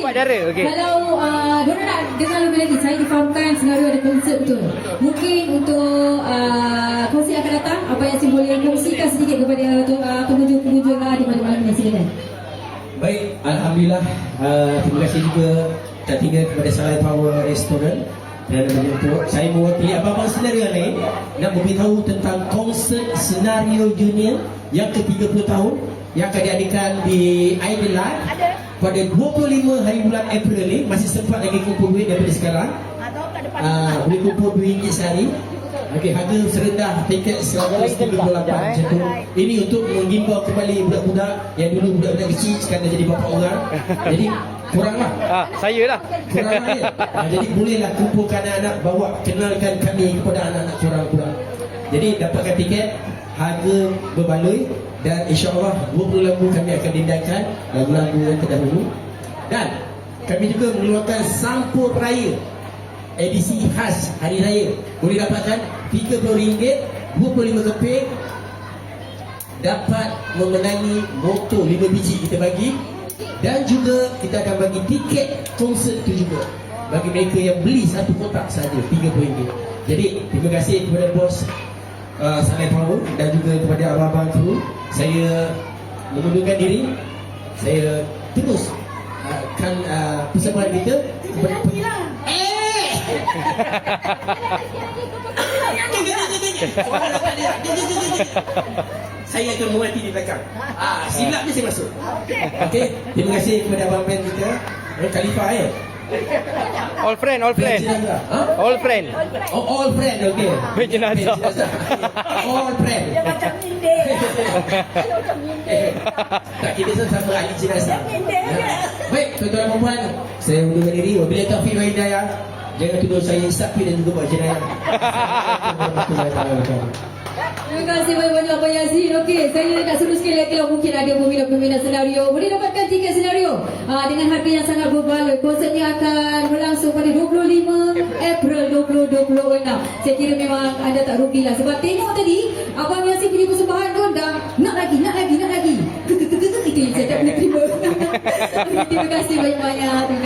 Empat darah, okey. Kalau diorang nak dengar lebih lagi, saya difahamkan senario ada konsert betul. Mungkin untuk konsert akan datang, apa yang Sim boleh kongsikan sedikit kepada pengunjung-pengunjung di malam-malam ini, silakan. Baik, Alhamdulillah. Terima kasih juga tak tinggal kepada Salai Power Restaurant kerana menjemput. Saya mewakili abang-abang senario lain nak memberitahu tentang konsert senario junior yang ke-30 tahun yang akan diadakan di Idol Live pada 25 hari bulan April ni. Masih sempat lagi kumpul duit daripada sekarang. Boleh kumpul RM2 sehari. Okey, harga serendah tiket RM138 macam tu. Ini untuk menghimbau kembali budak-budak yang dulu budak-budak kecil sekarang dah jadi bapa orang. Jadi kuranglah. Saya lah. Kuranglah dia. Jadi bolehlah kumpulkan anak-anak, bawa kenalkan kami kepada anak-anak korang pula. Jadi dapatkan tiket, harga berbaloi dan insya-Allah 20 lagu kami akan dindangkan, lagu-lagu yang terdahulu. Dan kami juga mengeluarkan sampul raya edisi khas hari raya. Boleh dapatkan RM30, 25 keping, dapat memenangi motor 5 biji kita bagi. Dan juga kita akan bagi tiket konsert tu juga bagi mereka yang beli satu kotak saja RM30. Jadi terima kasih kepada bos Salai Power dan juga kepada abang-abang kru. Saya mengundurkan diri. Saya terus akan persembahan kita kepada saya akan mewati di belakang. Silap ni saya masuk. Okey, terima kasih kepada abang band kita. Khalifah ya. All friend, all friend. All friend. Oh, all friend, okey. Band jenazah. All friend. Dia macam indah. Macam indah. Tak kira sama ahli jenazah. Indah. Baik, tuan-tuan dan puan, saya undurkan diri. Wabillahi taufiq wal hidayah. Jangan tuduh saya sapi dan juga buat jenayah. Terima kasih banyak-banyak Abang Yazid. Okey, saya nak suruh sekali lagi kalau mungkin ada peminat-peminat senario boleh dapatkan tiket senario dengan harga yang sangat berbaloi. Konsertnya akan berlangsung pada 25 April 2026. Saya kira memang anda tak rugilah sebab tengok tadi Abang Yazid punya persembahan tu dah nak lagi. Itu yang saya tak boleh terima. Terima kasih banyak-banyak.